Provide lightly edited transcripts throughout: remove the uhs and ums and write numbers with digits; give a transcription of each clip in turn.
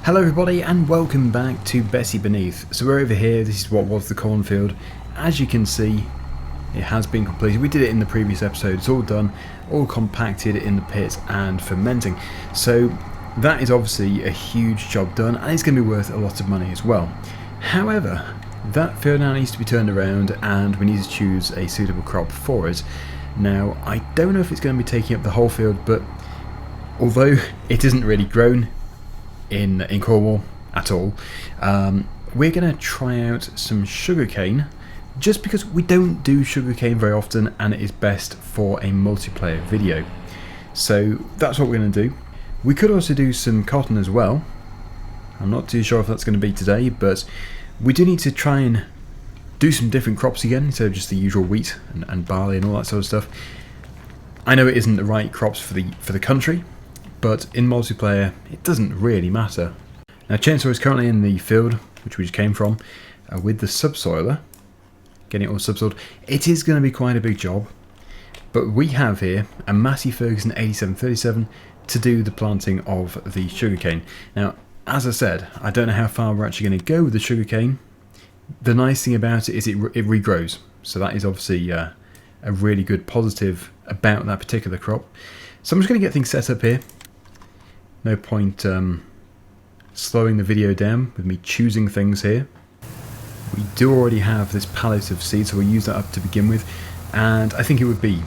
Hello everybody and welcome back to Bessy Beneath. So we're over here, this is what was the cornfield. As you can see, it has been completed. We did it in the previous episode, it's all done, all compacted in the pit and fermenting. So that is obviously a huge job done and it's going to be worth a lot of money as well. However, that field now needs to be turned around and we need to choose a suitable crop for it. Now, I don't know if it's going to be taking up the whole field, but although it isn't really grown in Cornwall at all, we're going to try out some sugarcane just because we don't do sugarcane very often and it is best for a multiplayer video. So that's what we're going to do. We could also do some cotton as well. I'm not too sure if that's going to be today, but we do need to try and do some different crops again instead of just the usual wheat and barley and all that sort of stuff. I know it isn't the right crops for the country, but in multiplayer it doesn't really matter. Now Chainsaw is currently in the field which we just came from with the subsoiler, getting it all subsoiled. It is going to be quite a big job, but we have here a Massey Ferguson 8737 to do the planting of the sugarcane. Now as I said, I don't know how far we're actually going to go with the sugarcane. The nice thing about it is it regrows, so that is obviously a really good positive about that particular crop. So I'm just going to get things set up here. No point slowing the video down with me choosing things here. We do already have this pallet of seed, so we'll use that up to begin with, and I think it would be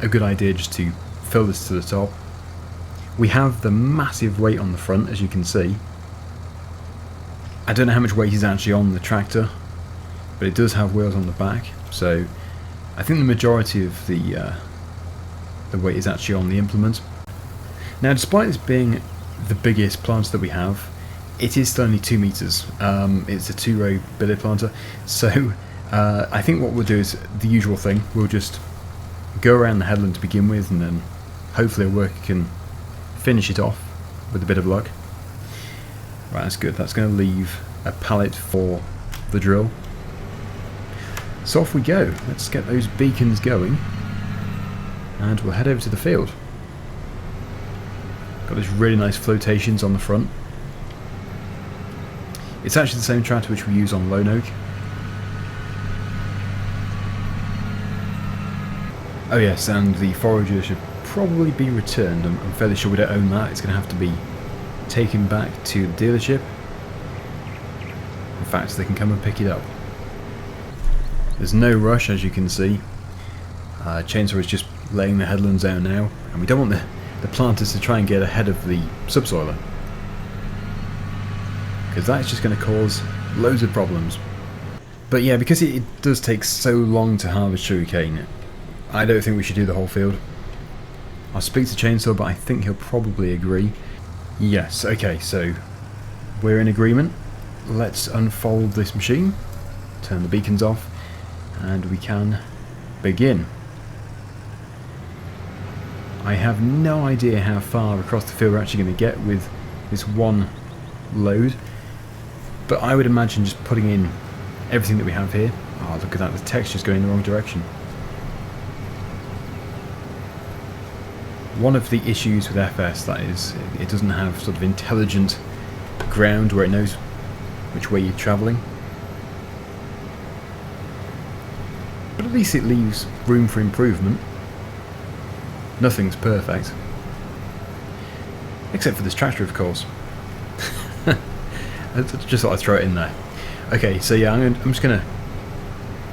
a good idea just to fill this to the top. We have the massive weight on the front, as you can see. I don't know how much weight is actually on the tractor, but it does have wheels on the back, so I think the majority of the weight is actually on the implement. Now, despite this being the biggest planter that we have, it is still only 2 meters. It's a 2-row billet planter, so I think what we'll do is the usual thing. We'll just go around the headland to begin with, and then hopefully a worker can finish it off with a bit of luck. Right, that's good. That's going to leave a pallet for the drill. So off we go. Let's get those beacons going, and we'll head over to the field. Got these really nice flotations on the front. It's actually the same tractor which we use on Lone Oak. Oh yes, and the forager should probably be returned. I'm fairly sure we don't own that. It's going to have to be taken back to the dealership. In fact, they can come and pick it up. There's no rush, as you can see. Chainsaw is just laying the headlands out now, and we don't want the planters to try and get ahead of the subsoiler, because that's just going to cause loads of problems. But yeah, because it does take so long to harvest sugarcane, I don't think we should do the whole field. I'll speak to Chainsaw, but I think he'll probably agree. Yes, okay, so we're in agreement. Let's unfold this machine, turn the beacons off, and we can begin. I have no idea how far across the field we're actually going to get with this one load, but I would imagine just putting in everything that we have here. Oh, look at that, the texture's going in the wrong direction. One of the issues with FS, that is, it doesn't have sort of intelligent ground where it knows which way you're travelling. But at least it leaves room for improvement. Nothing's perfect. Except for this tractor, of course. I just thought I'd throw it in there. Okay, so yeah, I'm just going to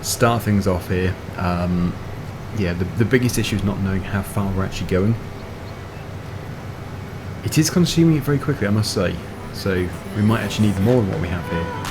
start things off here. Yeah, the biggest issue is not knowing how far we're actually going. It is consuming it very quickly, I must say. So we might actually need more than what we have here.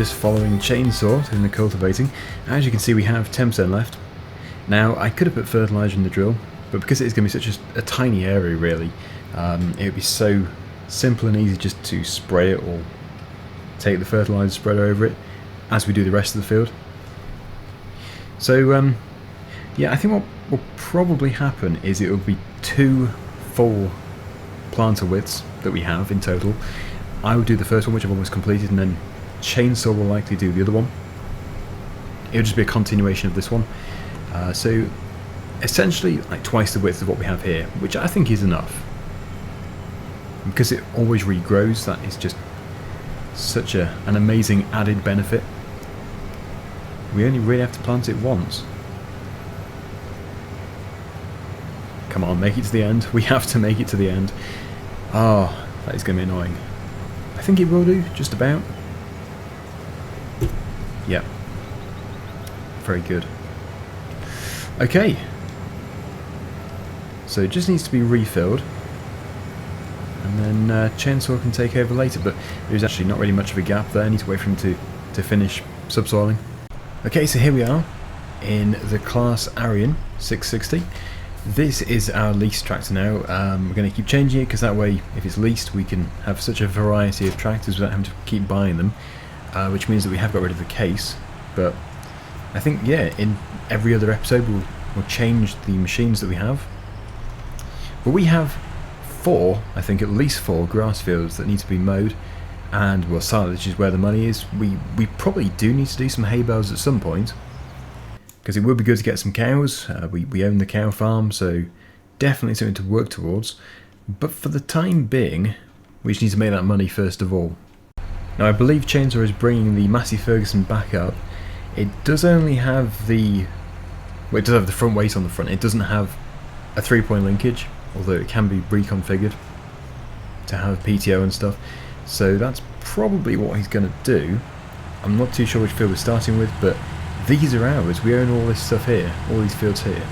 just following chainsaw in the cultivating. As you can see, we have 10% left. Now, I could have put fertiliser in the drill, but because it's going to be such a tiny area really, it would be so simple and easy just to spray it or take the fertiliser spreader over it as we do the rest of the field. So yeah, I think what will probably happen is it will be 2 full planter widths that we have in total. I will do the first one, which I've almost completed, and then chainsaw will likely do the other one. It'll just be a continuation of this one. So essentially like twice the width of what we have here, which I think is enough. Because it always regrows, that is just such an amazing added benefit. We only really have to plant it once. Come on, make it to the end. We have to make it to the end. Oh, that is going to be annoying. I think it will do, just about. Yep. Very good. Okay. So it just needs to be refilled. And then chainsaw can take over later, but there's actually not really much of a gap there. I need to wait for him to finish subsoiling. Okay, so here we are in the class Arian 660. This is our leased tractor now. We're going to keep changing it because that way, if it's leased, we can have such a variety of tractors without having to keep buying them, which means that we have got rid of the case. But I think, yeah, in every other episode we'll change the machines that we have. But we have 4, I think at least 4 grass fields that need to be mowed, and well, silage is where the money is. We probably do need to do some hay bales at some point, because it would be good to get some cows. We own the cow farm, so definitely something to work towards. But for the time being, we just need to make that money first of all. Now I believe chainsaw is bringing the Massey Ferguson back up. It does only have the, well, it does have the front weight on the front. It doesn't have a 3-point linkage, although it can be reconfigured to have PTO and stuff. So that's probably what he's going to do. I'm not too sure which field we're starting with, but these are ours. We own all this stuff here, all these fields here.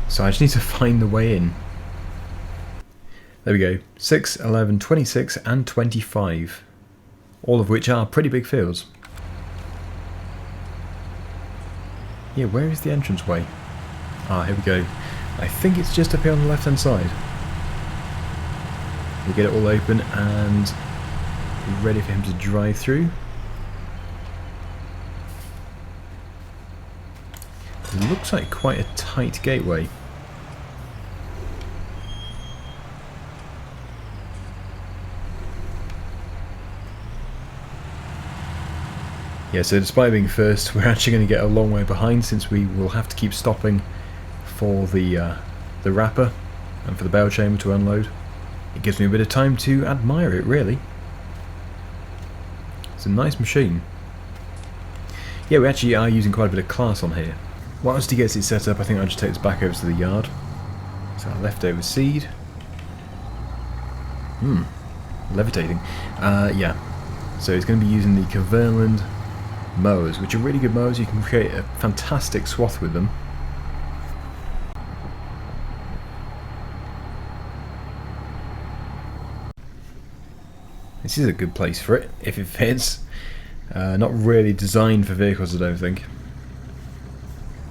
So I just need to find the way in. There we go. 6, 11, 26 and 25. All of which are pretty big fields. Yeah, where is the entrance way? Ah, here we go. I think it's just up here on the left hand side. We'll get it all open and be ready for him to drive through. It looks like quite a tight gateway. Yeah, so despite being first, we're actually going to get a long way behind, since we will have to keep stopping for the wrapper and for the bale chamber to unload. It gives me a bit of time to admire it, really. It's a nice machine. Yeah, we actually are using quite a bit of class on here. Whilst he gets it set up, I think I'll just take this back over to the yard. So our leftover seed. Levitating. Yeah. So it's going to be using the Caverland mowers, which are really good mowers. You can create a fantastic swath with them. This is a good place for it, if it fits. Not really designed for vehicles, I don't think.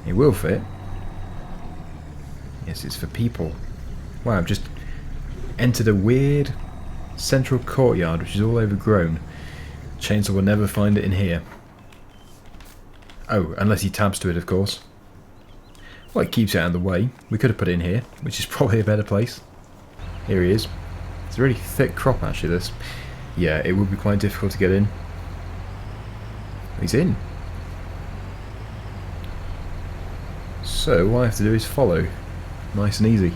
It will fit. Yes, it's for people. Wow, I've just entered a weird central courtyard, which is all overgrown. Chainsaw will never find it in here. Oh, unless he tabs to it, of course. Well, it keeps it out of the way. We could have put it in here, which is probably a better place. Here he is. It's a really thick crop, actually, this. Yeah, it would be quite difficult to get in. He's in. So, what I have to do is follow. Nice and easy.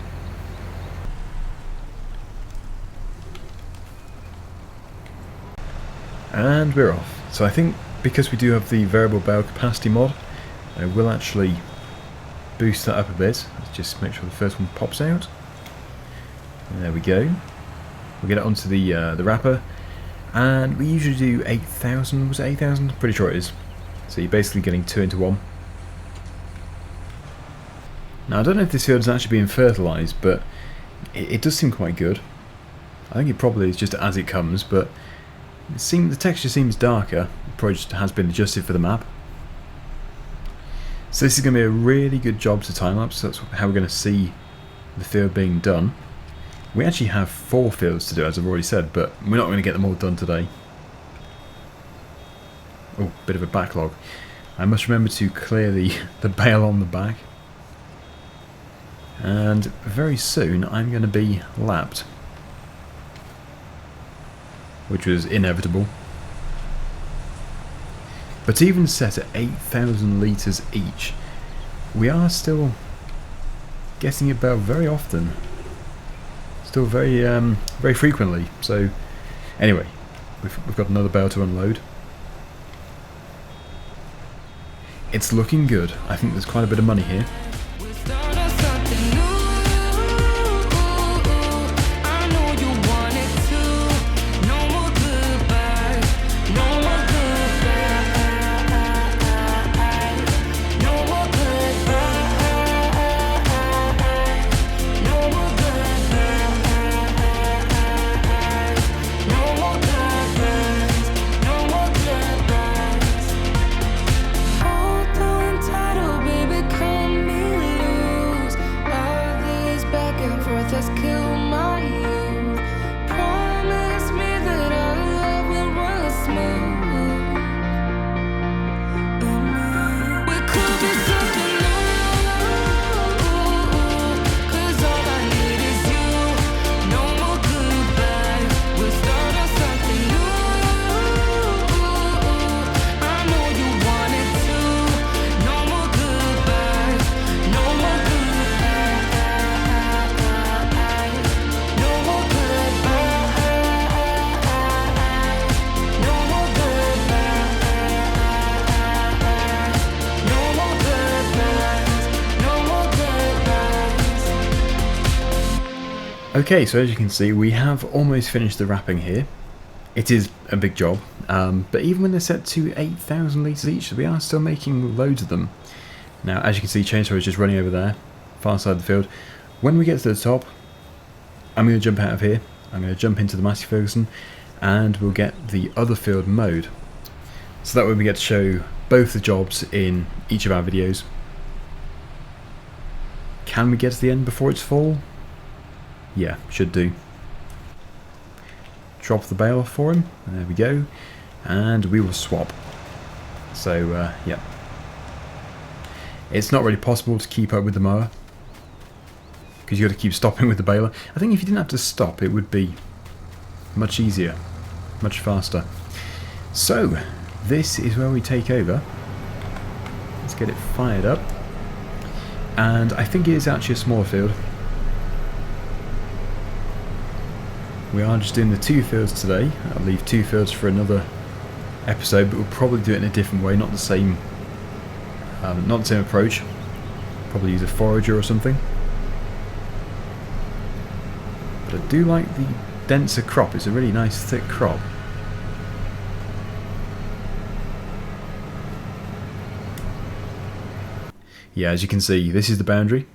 And we're off. So I think because we do have the variable bale capacity mod, I will actually boost that up a bit. Let's just make sure the first one pops out. There we go. We'll get it onto the wrapper, and we usually do 8,000. Was it 8,000? Pretty sure it is. So you're basically getting 2 into 1. Now I don't know if this field is actually being fertilised, but it does seem quite good. I think it probably is just as it comes, but the texture seems darker. It probably just has been adjusted for the map. So this is going to be a really good job to time-lapse. That's how we're going to see the field being done. We actually have 4 fields to do, as I've already said, but we're not going to get them all done today. Oh, bit of a backlog. I must remember to clear the bale on the back. And very soon I'm going to be lapped, which was inevitable. But even set at 8,000 litres each, we are still getting a bale very often. Still very very frequently. So anyway, we've got another bale to unload. It's looking good. I think there's quite a bit of money here. Okay, so as you can see, we have almost finished the wrapping here. It is a big job, but even when they're set to 8,000 litres each, we are still making loads of them. Now, as you can see, chainsaw is just running over there, far side of the field. When we get to the top, I'm going to jump out of here. I'm going to jump into the Massey Ferguson, and we'll get the other field mowed. So that way we get to show both the jobs in each of our videos. Can we get to the end before it's full? Yeah, should do. Drop the bale off for him. There we go. And we will swap. So, yeah. It's not really possible to keep up with the mower, because you've got to keep stopping with the baler. I think if you didn't have to stop, it would be much easier, much faster. So, this is where we take over. Let's get it fired up. And I think it is actually a smaller field. We are just doing the 2 fields today. I'll leave 2 fields for another episode, but we'll probably do it in a different way, not the same approach. Probably use a forager or something. But I do like the denser crop. It's a really nice thick crop. Yeah, as you can see, this is the boundary.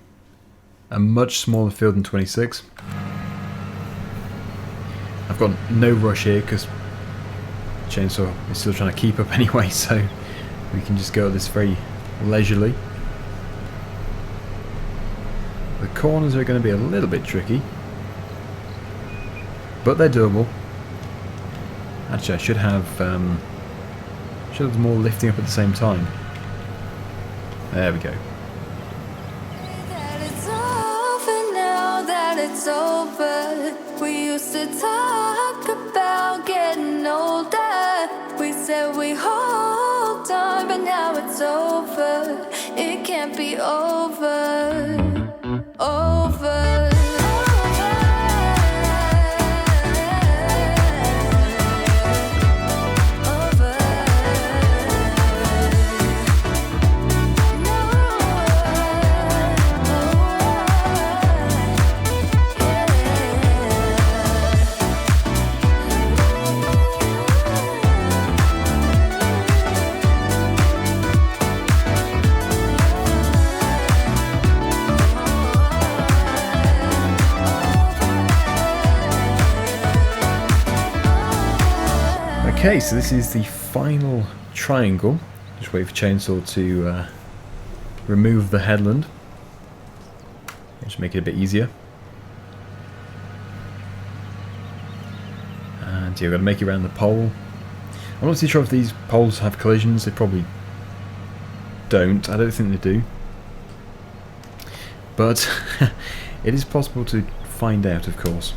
A much smaller field than 26. I've got no rush here because chainsaw is still trying to keep up anyway, so we can just go at this very leisurely. The corners are going to be a little bit tricky, but they're doable. Actually, I should have them all lifting up at the same time. There we go. It's over. We used to talk about getting older. We said we hold on, but now it's over. It can't be over. Over. Okay, so this is the final triangle. Just wait for chainsaw to remove the headland. Just make it a bit easier. And yeah, we've got to make it around the pole. I'm not too sure if these poles have collisions. They probably don't. I don't think they do. But it is possible to find out, of course.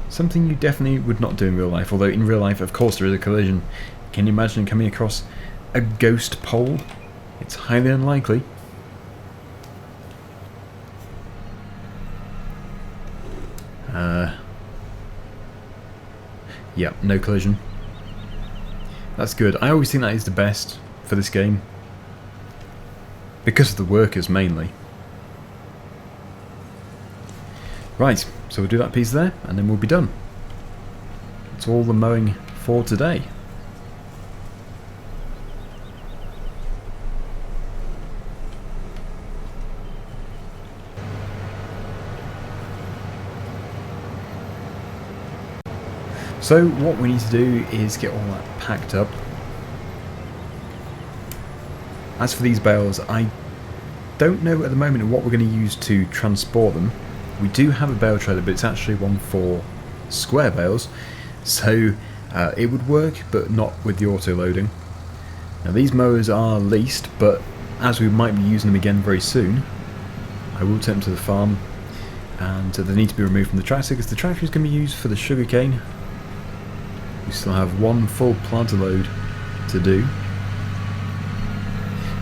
Something you definitely would not do in real life. Although in real life, of course, there is a collision. Can you imagine coming across a ghost pole? It's highly unlikely. Yeah, no collision. That's good. I always think that is the best for this game. Because of the workers, mainly. Right, so we'll do that piece there, and then we'll be done. That's all the mowing for today. So what we need to do is get all that packed up. As for these bales, I don't know at the moment what we're going to use to transport them. We do have a bale trailer, but it's actually one for square bales, so it would work, but not with the auto loading. Now these mowers are leased, but as we might be using them again very soon, I will take them to the farm, and they need to be removed from the tractor because the tractor is going to be used for the sugarcane. We still have one full planter load to do.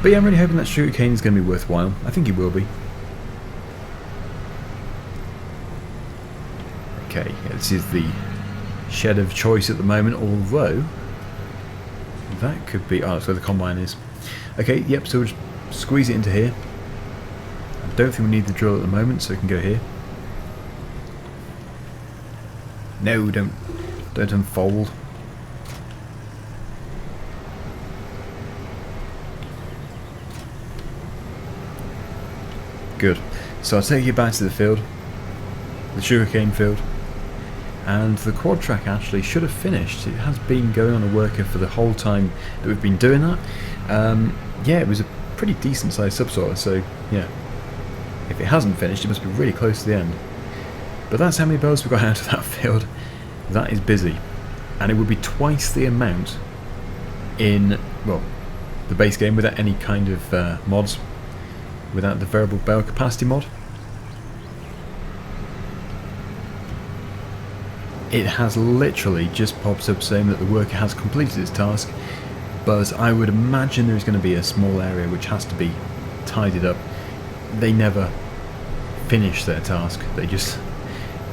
But yeah, I'm really hoping that sugarcane is going to be worthwhile. I think it will be. Okay, this is the shed of choice at the moment, although that could be... oh, that's where the combine is. Okay, yep, so we'll just squeeze it into here. I don't think we need the drill at the moment, so we can go here. No, don't unfold. Good. So I'll take you back to the field, the sugarcane field, and the Quadtrack actually should have finished. It has been going on a worker for the whole time that we've been doing that. Yeah, it was a pretty decent sized subsoiler, so yeah, if it hasn't finished it must be really close to the end. But that's how many bales we got out of that field. That is busy, and it would be twice the amount in, well, the base game without any kind of mods, without the variable bale capacity mod. It has literally just popped up saying that the worker has completed its task, but I would imagine there's going to be a small area which has to be tidied up. They never finish their task, they just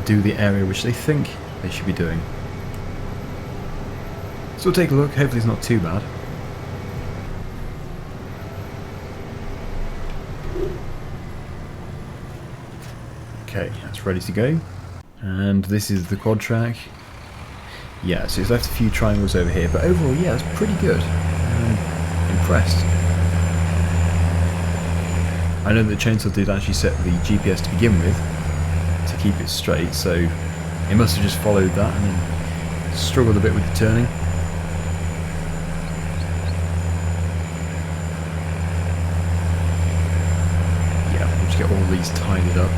do the area which they think they should be doing. So we'll take a look, hopefully it's not too bad. Okay, that's ready to go. And this is the Quadtrack. Yeah, so it's left a few triangles over here, but overall, yeah, it's pretty good. I'm impressed. I know that the chainsaw did actually set the GPS to begin with, to keep it straight, so it must have just followed that and then struggled a bit with the turning. Yeah, we'll just get all these tidied up.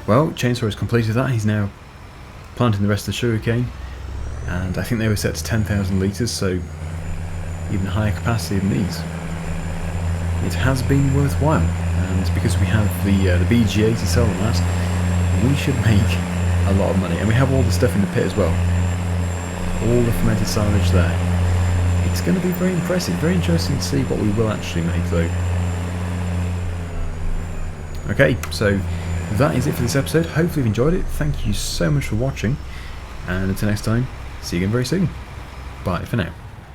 Well, chainsaw has completed that. He's now planting the rest of the sugarcane, and I think they were set to 10,000 litres, so even higher capacity than these. It has been worthwhile, and because we have the BGA to sell them at, we should make a lot of money. And we have all the stuff in the pit as well. All the fermented silage there. It's going to be very impressive, very interesting to see what we will actually make though. Okay, so that is it for this episode. Hopefully you've enjoyed it. Thank you so much for watching, And until next time, see you again very soon. Bye for now.